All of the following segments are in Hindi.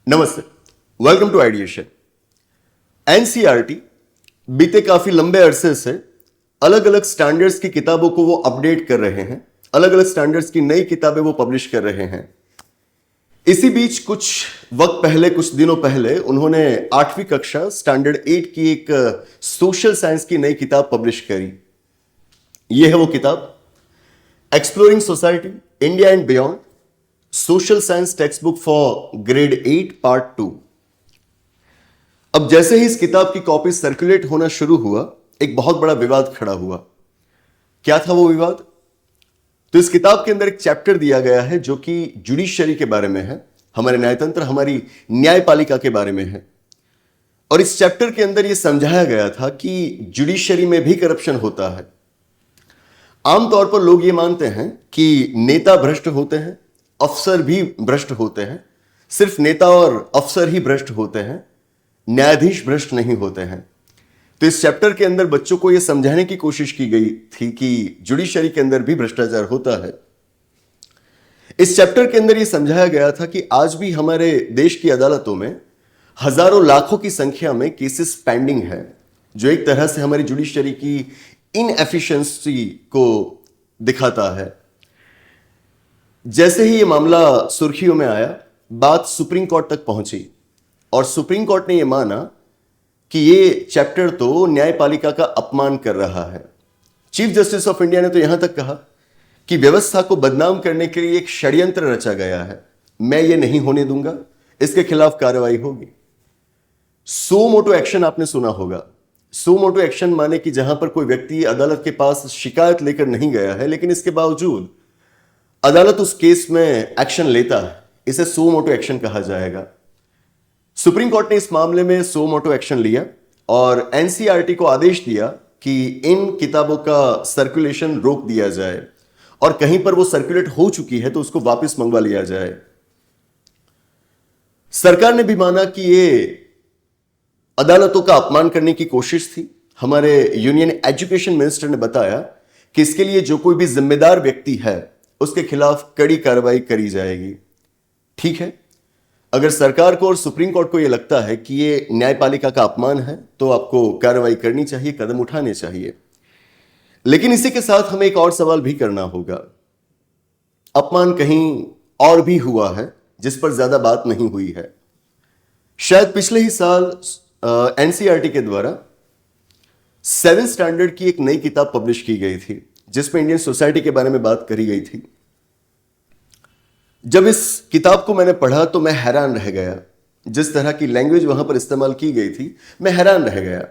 नमस्ते, वेलकम टू आइडिएशन। एनसीईआरटी बीते काफी लंबे अरसे से अलग अलग स्टैंडर्ड्स की किताबों को वो अपडेट कर रहे हैं, अलग अलग स्टैंडर्ड्स की नई किताबें वो पब्लिश कर रहे हैं। इसी बीच कुछ वक्त पहले, कुछ दिनों पहले उन्होंने 8वीं कक्षा स्टैंडर्ड 8 की एक सोशल साइंस की नई किताब पब्लिश करी। ये है वो किताब, exploring society India and beyond, social science text book for grade 8 part 2। अब जैसे ही इस किताब की कॉपी सर्कुलेट होना शुरू हुआ, एक बहुत बड़ा विवाद खड़ा हुआ। क्या था वो विवाद? तो इस किताब के अंदर एक चैप्टर दिया गया है जो कि जुडिशरी के बारे में है, हमारे न्यायतंत्र, हमारी न्यायपालिका के बारे में है। और इस चैप्टर के अंदर यह समझाया गया था कि जुडिशरी में भी करप्शन होता है। आमतौर पर लोग ये मानते हैं कि नेता भ्रष्ट होते हैं, अफसर भी भ्रष्ट होते हैं, सिर्फ नेता और अफसर ही भ्रष्ट होते हैं, न्यायाधीश भ्रष्ट नहीं होते हैं। तो इस चैप्टर के अंदर बच्चों को यह समझाने की कोशिश की गई थी कि जुडिशरी के अंदर भी भ्रष्टाचार होता है। इस चैप्टर के अंदर यह समझाया गया था कि आज भी हमारे देश की अदालतों में हजारों लाखों की संख्या में केसेस पेंडिंग है, जो एक तरह से हमारी जुडिशरी की इनएफिशिएंसी को दिखाता है। जैसे ही यह मामला सुर्खियों में आया, बात सुप्रीम कोर्ट तक पहुंची और सुप्रीम कोर्ट ने यह माना कि यह चैप्टर तो न्यायपालिका का अपमान कर रहा है। चीफ जस्टिस ऑफ इंडिया ने तो यहां तक कहा कि व्यवस्था को बदनाम करने के लिए एक षड्यंत्र रचा गया है, मैं ये नहीं होने दूंगा, इसके खिलाफ कार्रवाई होगी। सो मोटो एक्शन आपने सुना होगा। सो मोटो एक्शन माने कि जहां पर कोई व्यक्ति अदालत के पास शिकायत लेकर नहीं गया है, लेकिन इसके बावजूद अदालत उस केस में एक्शन लेता है, इसे सो मोटो एक्शन कहा जाएगा। सुप्रीम कोर्ट ने इस मामले में सो मोटो एक्शन लिया और एनसीईआरटी को आदेश दिया कि इन किताबों का सर्कुलेशन रोक दिया जाए और कहीं पर वो सर्कुलेट हो चुकी है तो उसको वापस मंगवा लिया जाए। सरकार ने भी माना कि ये अदालतों का अपमान करने की कोशिश थी। हमारे यूनियन एजुकेशन मिनिस्टर ने बताया कि इसके लिए जो कोई भी जिम्मेदार व्यक्ति है उसके खिलाफ कड़ी कार्रवाई करी जाएगी। ठीक है, अगर सरकार को और सुप्रीम कोर्ट को यह लगता है कि यह न्यायपालिका का अपमान है तो आपको कार्रवाई करनी चाहिए, कदम उठाने चाहिए। लेकिन इसी के साथ हमें एक और सवाल भी करना होगा। अपमान कहीं और भी हुआ है जिस पर ज्यादा बात नहीं हुई है। शायद पिछले ही साल एनसीईआरटी के द्वारा 7th स्टैंडर्ड की एक नई किताब पब्लिश की गई थी जिसमें इंडियन सोसाइटी के बारे में बात करी गई थी। जब इस किताब को मैंने पढ़ा तो मैं हैरान रह गया। जिस तरह की लैंग्वेज वहां पर इस्तेमाल की गई थी, मैं हैरान रह गया।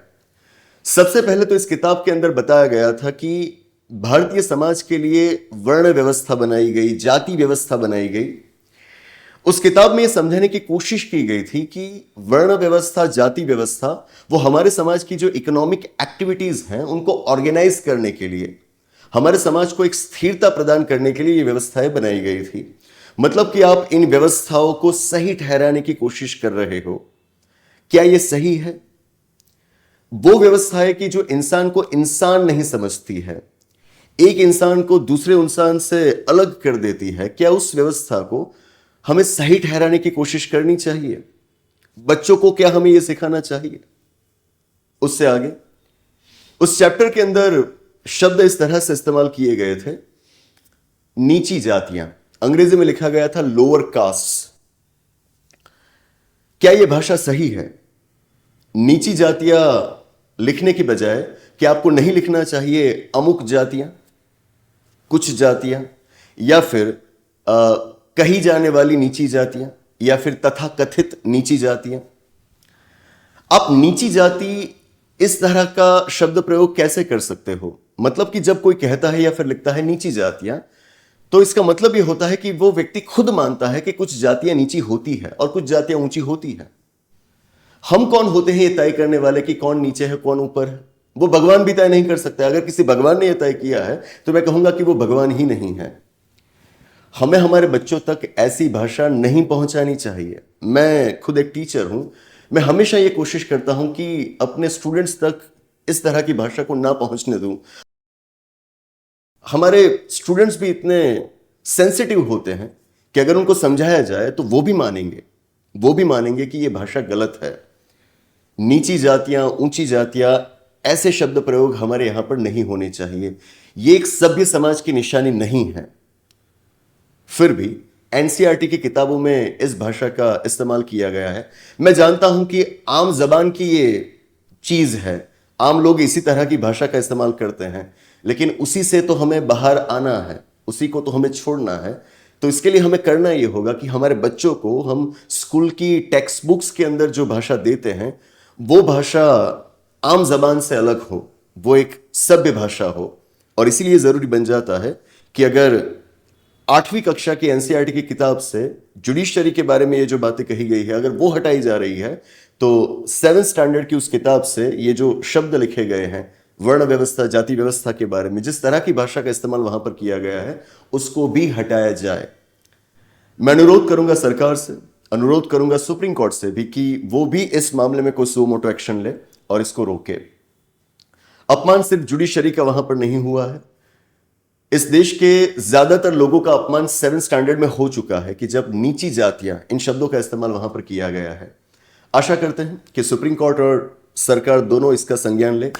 सबसे पहले तो इस किताब के अंदर बताया गया था कि भारतीय समाज के लिए वर्ण व्यवस्था बनाई गई, जाति व्यवस्था बनाई गई। उस किताब में यह समझाने की कोशिश की गई थी कि वर्ण व्यवस्था, जाति व्यवस्था वो हमारे समाज की जो इकोनॉमिक एक्टिविटीज हैं उनको ऑर्गेनाइज करने के लिए, हमारे समाज को एक स्थिरता प्रदान करने के लिए ये व्यवस्थाएं बनाई गई थी। मतलब कि आप इन व्यवस्थाओं को सही ठहराने की कोशिश कर रहे हो। क्या यह सही है? वो व्यवस्थाएं कि जो इंसान को इंसान नहीं समझती है, एक इंसान को दूसरे इंसान से अलग कर देती है, क्या उस व्यवस्था को हमें सही ठहराने की कोशिश करनी चाहिए? बच्चों को क्या हमें यह सिखाना चाहिए? उससे आगे उस चैप्टर के अंदर शब्द इस तरह से इस्तेमाल किए गए थे, नीची जातियां, अंग्रेजी में लिखा गया था लोअर कास्ट। क्या यह भाषा सही है? नीची जातियां लिखने की बजाय क्या आपको नहीं लिखना चाहिए अमुक जातियां, कुछ जातियां, या फिर कही जाने वाली नीची जातियां, या फिर तथाकथित नीची जातियां? आप नीची जाति इस तरह का शब्द प्रयोग कैसे कर सकते हो? मतलब कि जब कोई कहता है या फिर लिखता है नीची जातियां, तो इसका मतलब यह होता है कि वो व्यक्ति खुद मानता है कि कुछ जातियां नीची होती है और कुछ जातियां ऊंची होती है। हम कौन होते हैं ये तय करने वाले कि कौन नीचे है कौन ऊपर है? वो भगवान भी तय नहीं कर सकते। अगर किसी भगवान ने यह तय किया है तो मैं कहूंगा कि वो भगवान ही नहीं है। हमें हमारे बच्चों तक ऐसी भाषा नहीं पहुंचानी चाहिए। मैं खुद एक टीचर हूं, मैं हमेशा यह कोशिश करता हूं कि अपने स्टूडेंट्स तक इस तरह की भाषा को ना पहुंचने दूं। हमारे स्टूडेंट्स भी इतने सेंसिटिव होते हैं कि अगर उनको समझाया जाए तो वो भी मानेंगे। वो भी मानेंगे कि ये भाषा गलत है। नीची जातियां, ऊंची जातियां, ऐसे शब्द प्रयोग हमारे यहां पर नहीं होने चाहिए। ये एक सभ्य समाज की निशानी नहीं है। फिर भी एनसीईआरटी की किताबों में इस भाषा का इस्तेमाल किया गया है। मैं जानता हूं कि आम जबान की ये चीज है, आम लोग इसी तरह की भाषा का इस्तेमाल करते हैं, लेकिन उसी से तो हमें बाहर आना है, उसी को तो हमें छोड़ना है। तो इसके लिए हमें करना ये होगा कि हमारे बच्चों को हम स्कूल की टेक्स्ट बुक्स के अंदर जो भाषा देते हैं वो भाषा आम जबान से अलग हो, वो एक सभ्य भाषा हो। और इसीलिए जरूरी बन जाता है कि अगर 8वीं कक्षा की एनसीईआरटी की किताब से जुडिशरी के बारे में ये जो बातें कही गई है अगर वो हटाई जा रही है, तो 7th स्टैंडर्ड की उस किताब से ये जो शब्द लिखे गए हैं वर्ण व्यवस्था, जाति व्यवस्था के बारे में, जिस तरह की भाषा का इस्तेमाल वहां पर किया गया है, उसको भी हटाया जाए। मैं अनुरोध करूंगा सरकार से, अनुरोध करूंगा सुप्रीम कोर्ट से भी कि वो भी इस मामले में कोई सो मोटो एक्शन ले और इसको रोके। अपमान सिर्फ जुडिशरी का वहां पर नहीं हुआ है, इस देश के ज्यादातर लोगों का अपमान 7th स्टैंडर्ड में हो चुका है कि जब नीची जातियां, इन शब्दों का इस्तेमाल वहां पर किया गया है। आशा करते हैं कि सुप्रीम कोर्ट और सरकार दोनों इसका संज्ञान ले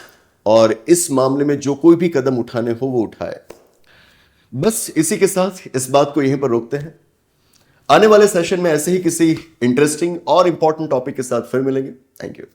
और इस मामले में जो कोई भी कदम उठाने हो वो उठाए। बस इसी के साथ इस बात को यहीं पर रोकते हैं। आने वाले सेशन में ऐसे ही किसी इंटरेस्टिंग और इंपॉर्टेंट टॉपिक के साथ फिर मिलेंगे। Thank you.